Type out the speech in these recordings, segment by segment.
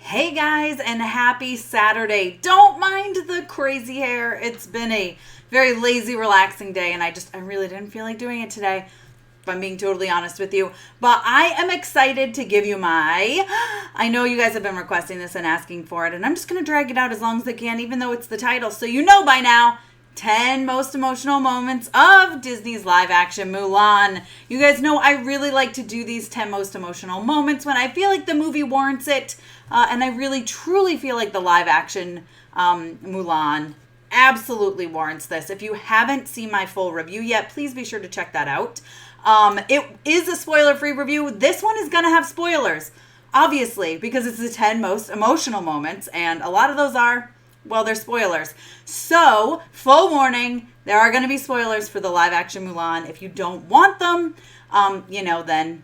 Hey guys, and happy Saturday. Don't mind the crazy hair. It's been a very lazy, relaxing day, and I really didn't feel like doing it today, if I'm being totally honest with you. But I am excited to give you I know you guys have been requesting this and asking for it, and I'm just going to drag it out as long as I can, even though it's the title. So you know by now, 10 most emotional moments of Disney's live action Mulan. You guys know I really like to do these 10 most emotional moments when I feel like the movie warrants it. And I really, truly feel like the live action Mulan absolutely warrants this. If you haven't seen my full review yet, please be sure to check that out. It is a spoiler-free review. This one is going to have spoilers, obviously, because it's the 10 most emotional moments. And a lot of those they're spoilers. So, full warning, there are going to be spoilers for the live action Mulan. If you don't want them, then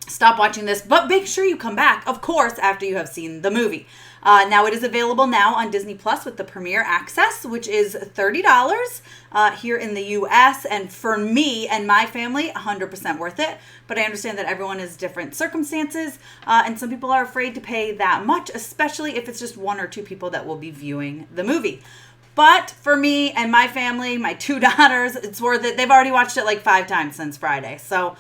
stop watching this, but make sure you come back, of course, after you have seen the movie. Now, it is available now on Disney Plus with the Premiere Access, which is $30 here in the U.S., and for me and my family, 100% worth it, but I understand that everyone has different circumstances, and some people are afraid to pay that much, especially if it's just one or two people that will be viewing the movie. But for me and my family, my two daughters, it's worth it. They've already watched it like 5 times since Friday. So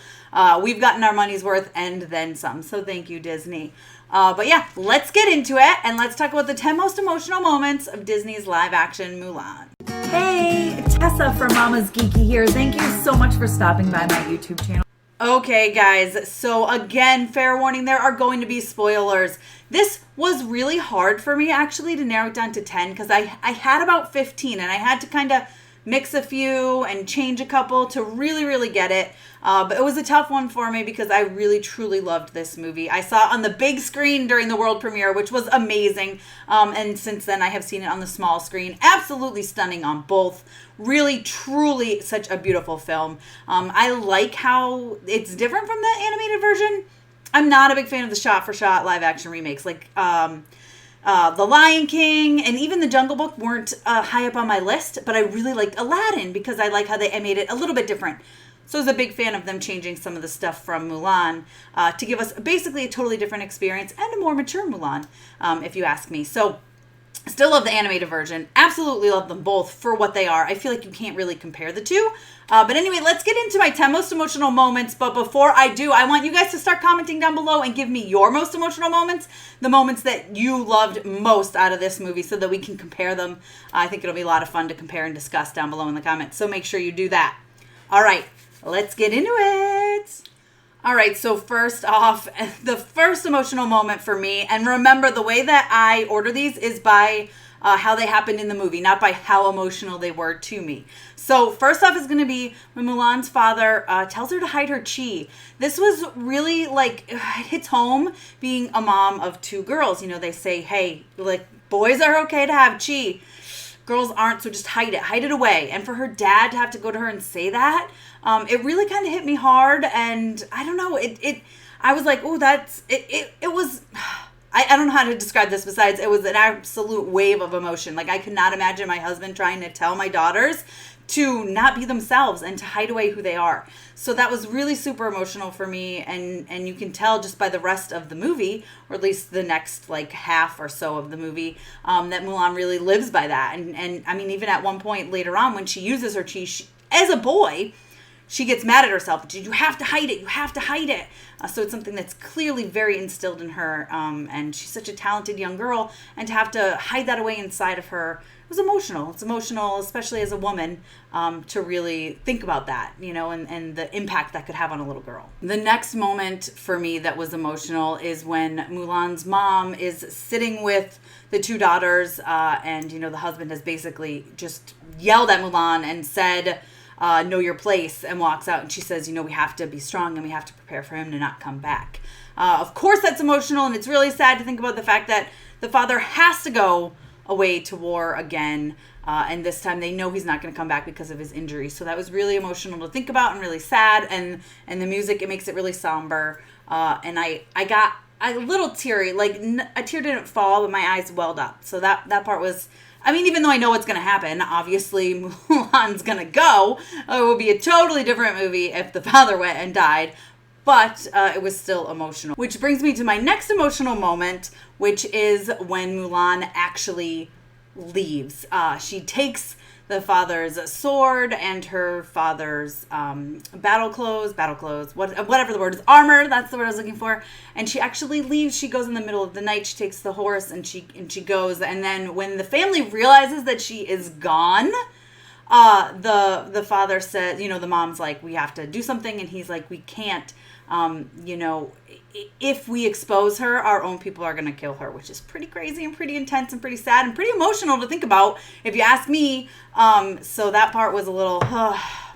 we've gotten our money's worth and then some. So thank you, Disney. But yeah, let's get into it. And let's talk about the 10 most emotional moments of Disney's live action Mulan. Hey, Tessa from Mama's Geeky here. Thank you so much for stopping by my YouTube channel. Okay, guys, so again, fair warning, there are going to be spoilers. This was really hard for me, actually, to narrow it down to 10, because I had about 15, and I had to kind of mix a few and change a couple to really, really get it. But it was a tough one for me because I really, truly loved this movie. I saw it on the big screen during the world premiere, which was amazing. And since then, I have seen it on the small screen. Absolutely stunning on both. Really, truly such a beautiful film. I like how it's different from the animated version. I'm not a big fan of the shot-for-shot live-action remakes. Like, The Lion King and even The Jungle Book weren't high up on my list, but I really liked Aladdin because I like how they made it a little bit different. So I was a big fan of them changing some of the stuff from Mulan to give us basically a totally different experience and a more mature Mulan, if you ask me. So still love the animated version. Absolutely love them both for what they are. I feel like you can't really compare the two. But anyway, let's get into my 10 most emotional moments. But before I do, I want you guys to start commenting down below and give me your most emotional moments, the moments that you loved most out of this movie so that we can compare them. I think it'll be a lot of fun to compare and discuss down below in the comments. So make sure you do that. All right, let's get into it. All right, so first off, the first emotional moment for me, and remember the way that I order these is by how they happened in the movie, not by how emotional they were to me. So first off is going to be when Mulan's father tells her to hide her chi. This was really it hits home being a mom of 2 girls. You know, they say, hey, like boys are okay to have chi. Girls aren't, so just hide it away. And for her dad to have to go to her and say that, it really kind of hit me hard. And I don't know, I was like, oh, it was, I don't know how to describe this besides it was an absolute wave of emotion. Like I could not imagine my husband trying to tell my daughters to not be themselves and to hide away who they are. So that was really super emotional for me, and you can tell just by the rest of the movie, or at least the next like half or so of the movie, that Mulan really lives by that. And I mean, even at one point later on when she uses her chi, as a boy, she gets mad at herself. You have to hide it. You have to hide it. So it's something that's clearly very instilled in her, and she's such a talented young girl, and to have to hide that away inside of her, it was emotional. It's emotional, especially as a woman, to really think about that, you know, and the impact that could have on a little girl. The next moment for me that was emotional is when Mulan's mom is sitting with the 2 daughters, and, you know, the husband has basically just yelled at Mulan and said, know your place, and walks out, and she says, you know, we have to be strong and we have to prepare for him to not come back. Of course that's emotional, and it's really sad to think about the fact that the father has to go away to war again, and this time they know he's not going to come back because of his injury. So that was really emotional to think about and really sad, and the music, it makes it really somber, and I got a little teary, like a tear didn't fall, but my eyes welled up. So that part was, I mean, even though I know what's going to happen, obviously Mulan's going to go. It would be a totally different movie if the father went and died. But it was still emotional. Which brings me to my next emotional moment which is when Mulan actually leaves. She takes the father's sword and her father's battle clothes, whatever the word is, armor, that's the word I was looking for. And she actually leaves. She goes in the middle of the night. She takes the horse and she goes. And then when the family realizes that she is gone, the father says, the mom's like, we have to do something. And he's like, we can't, if we expose her, our own people are going to kill her, which is pretty crazy and pretty intense and pretty sad and pretty emotional to think about, if you ask me. So that part was a little,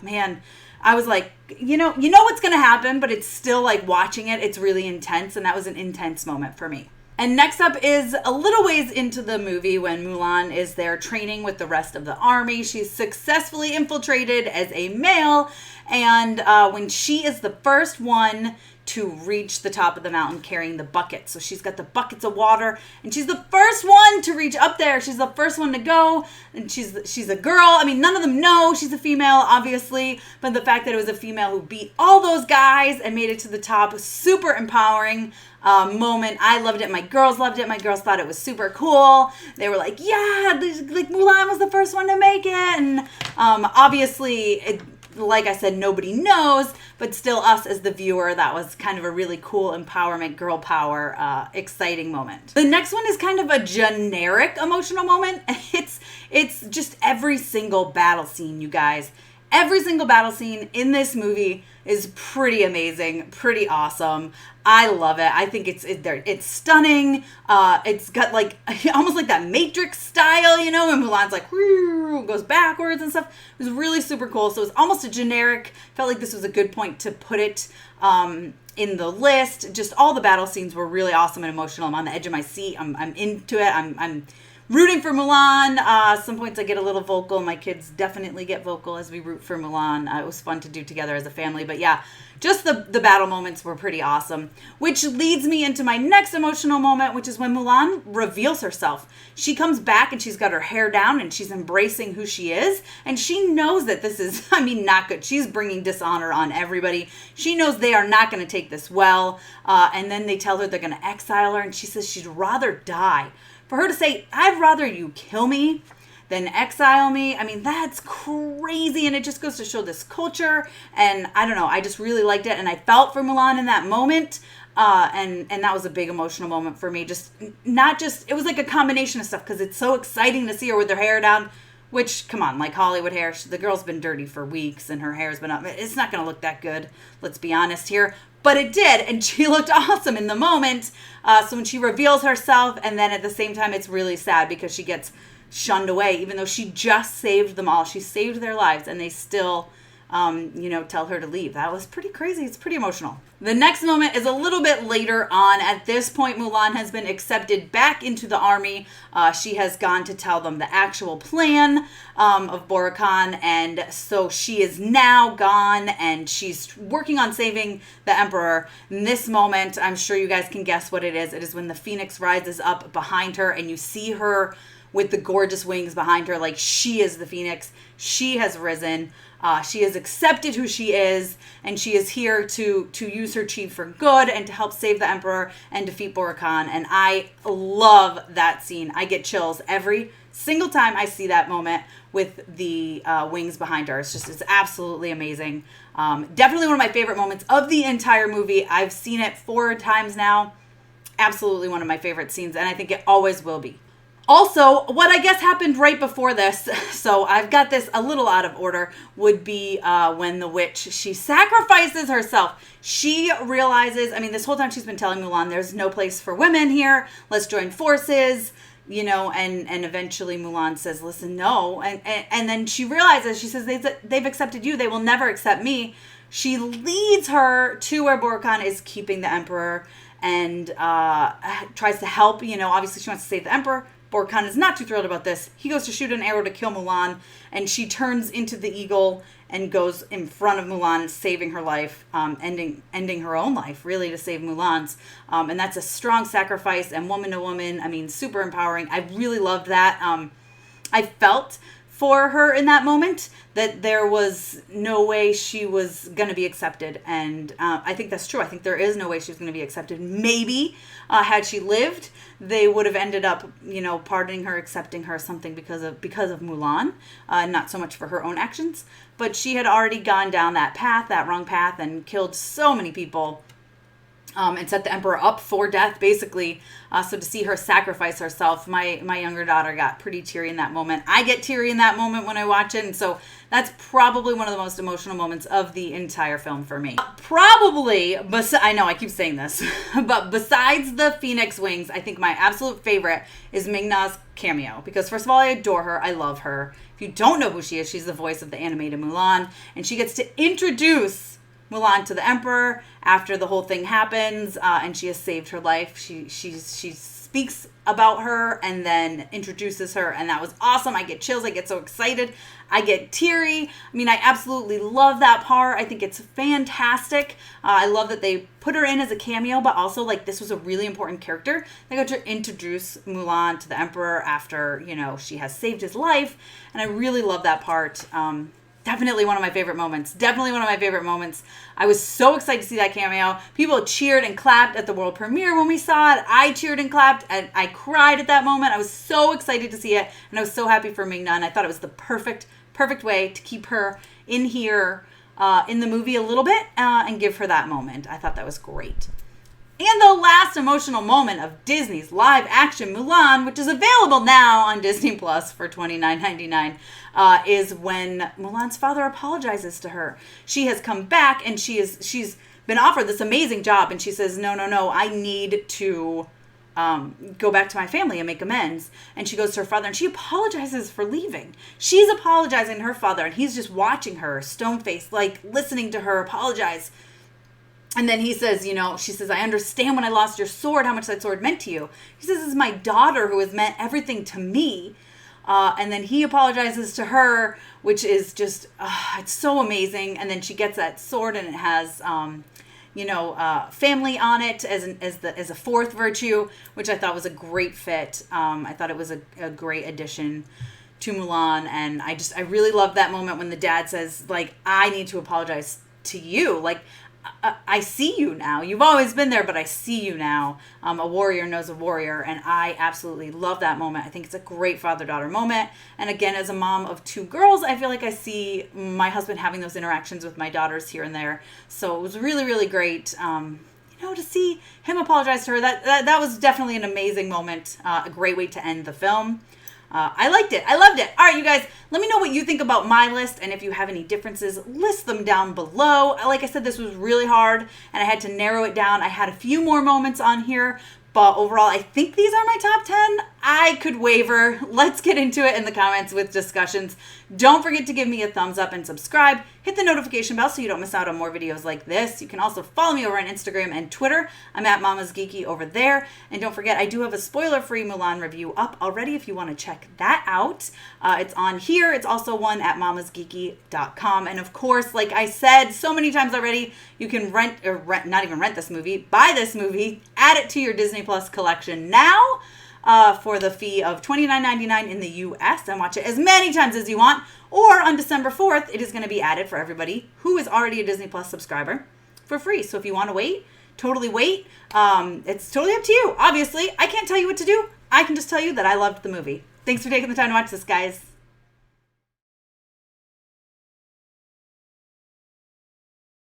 man, I was like, you know what's going to happen, but it's still like watching it. It's really intense. And that was an intense moment for me. And next up is a little ways into the movie when Mulan is there training with the rest of the army. She's successfully infiltrated as a male. And when she is the first one to reach the top of the mountain carrying the buckets. So she's got the buckets of water and she's the first one to reach up there. She's the first one to go, and she's a girl. I mean, none of them know she's a female, obviously, but the fact that it was a female who beat all those guys and made it to the top was super empowering moment. I loved it. My girls loved it. My girls thought it was super cool. They were like, yeah, like Mulan was the first one to make it. And obviously, like I said, nobody knows, but still us as the viewer, that was kind of a really cool empowerment, girl power, exciting moment. The next one is kind of a generic emotional moment. It's just every single battle scene, you guys. Every single battle scene in this movie is pretty amazing, pretty awesome. I love it. I think it's stunning. It's got like almost like that Matrix style, and Mulan's like goes backwards and stuff. It was really super cool. So it was almost a generic. Felt like this was a good point to put it in the list. Just all the battle scenes were really awesome and emotional. I'm on the edge of my seat. I'm into it. I'm rooting for Mulan. Some points I get a little vocal. My kids definitely get vocal as we root for Mulan. It was fun to do together as a family. But yeah, just the battle moments were pretty awesome. Which leads me into my next emotional moment, which is when Mulan reveals herself. She comes back and she's got her hair down and she's embracing who she is. And she knows that this is, not good. She's bringing dishonor on everybody. She knows they are not going to take this well. And then they tell her they're going to exile her. And she says she'd rather die. For her to say, I'd rather you kill me than exile me, that's crazy. And it just goes to show this culture. And I don't know, I just really liked it. And I felt for Mulan in that moment. And that was a big emotional moment for me. It was like a combination of stuff because it's so exciting to see her with her hair down. Which, come on, like Hollywood hair, the girl's been dirty for weeks and her hair's been up. It's not going to look that good, let's be honest here. But it did, and she looked awesome in the moment. So when she reveals herself, and then at the same time, it's really sad because she gets shunned away, even though she just saved them all. She saved their lives, and they still, tell her to leave. That was pretty crazy. It's pretty emotional. The next moment is a little bit later on. At this point, Mulan has been accepted back into the army. She has gone to tell them the actual plan of Boracay, and so she is now gone, and she's working on saving the Emperor. In this moment, I'm sure you guys can guess what it is. It is when the Phoenix rises up behind her, and you see her with the gorgeous wings behind her, like she is the Phoenix. She has risen. She has accepted who she is, and she is here to use her chi for good and to help save the Emperor and defeat Boracay. And I love that scene. I get chills every single time I see that moment with the wings behind her. It's absolutely amazing. Definitely one of my favorite moments of the entire movie. I've seen it 4 times now. Absolutely one of my favorite scenes, and I think it always will be. Also, what I guess happened right before this, so I've got this a little out of order, would be when the witch, she sacrifices herself. She realizes, this whole time she's been telling Mulan, there's no place for women here, let's join forces, and eventually Mulan says, listen, no, and then she realizes, she says, they've accepted you, they will never accept me. She leads her to where Boracay is keeping the Emperor, and tries to help, obviously she wants to save the Emperor. Boracay is not too thrilled about this. He goes to shoot an arrow to kill Mulan, and she turns into the eagle and goes in front of Mulan, saving her life, ending her own life, really, to save Mulan's. And that's a strong sacrifice, and woman to woman, super empowering. I really loved that. I felt for her in that moment, that there was no way she was going to be accepted. And I think that's true. I think there is no way she was going to be accepted. Maybe had she lived, they would have ended up, pardoning her, accepting her, something because of Mulan, not so much for her own actions. But she had already gone down that wrong path, and killed so many people. And set the emperor up for death, basically. So to see her sacrifice herself, my younger daughter got pretty teary in that moment. I get teary in that moment when I watch it, and so that's probably one of the most emotional moments of the entire film for me. I know I keep saying this, but besides the Phoenix Wings, I think my absolute favorite is Ming Na's cameo. Because first of all, I adore her. I love her. If you don't know who she is, she's the voice of the animated Mulan, and she gets to introduce Mulan to the emperor after the whole thing happens, and she has saved her life. She speaks about her and then introduces her, and that was awesome. I get chills. I get so excited. I get teary. I mean, I absolutely love that part. I think it's fantastic. I love that they put her in as a cameo, but also, like, this was a really important character. They got to introduce Mulan to the emperor after, she has saved his life, and I really love that part. Definitely one of my favorite moments. I was so excited to see that cameo. People cheered and clapped at the world premiere when we saw it. I cheered and clapped, and I cried at that moment. I was so excited to see it, and I was so happy for Ming Na, and I thought it was the perfect way to keep her in here in the movie a little bit and give her that moment. I thought that was great. And the last emotional moment of Disney's live action Mulan, which is available now on Disney Plus for $29.99, is when Mulan's father apologizes to her. She has come back, and she's been offered this amazing job, and she says, no, I need to go back to my family and make amends. And she goes to her father, and she apologizes for leaving. She's apologizing to her father, and he's just watching her, stone-faced, like listening to her apologize. And then he says, she says, I understand when I lost your sword, how much that sword meant to you. He says, this is my daughter who has meant everything to me. And then he apologizes to her, which is just, it's so amazing. And then she gets that sword, and it has, family on it as a fourth virtue, which I thought was a great fit. I thought it was a great addition to Mulan. And I really love that moment when the dad says, like, I need to apologize to you. Like, I see you now. You've always been there, but I see you now. A warrior knows a warrior, and I absolutely love that moment. I think it's a great father-daughter moment. And again, as a mom of two girls, I feel like I see my husband having those interactions with my daughters here and there. So it was really, really great, to see him apologize to her. That was definitely an amazing moment. A great way to end the film. I liked it. I loved it. All right, you guys, let me know what you think about my list, and if you have any differences, list them down below. Like I said, this was really hard, and I had to narrow it down. I had a few more moments on here, but overall, I think these are my top 10. I could waver. Let's get into it in the comments with discussions. Don't forget to give me a thumbs up and subscribe. Hit the notification bell so you don't miss out on more videos like this. You can also follow me over on Instagram and Twitter. I'm at Mama's Geeky over there. And don't forget, I do have a spoiler-free Mulan review up already if you want to check that out. It's on here. It's also one at mamasgeeky.com. And of course, like I said so many times already, you can not even rent this movie, buy this movie, add it to your Disney Plus collection now. For the fee of $29.99 in the U.S. and watch it as many times as you want. Or on December 4th, it is going to be added for everybody who is already a Disney Plus subscriber for free. So if you want to wait, totally wait. It's totally up to you. Obviously, I can't tell you what to do. I can just tell you that I loved the movie. Thanks for taking the time to watch this, guys.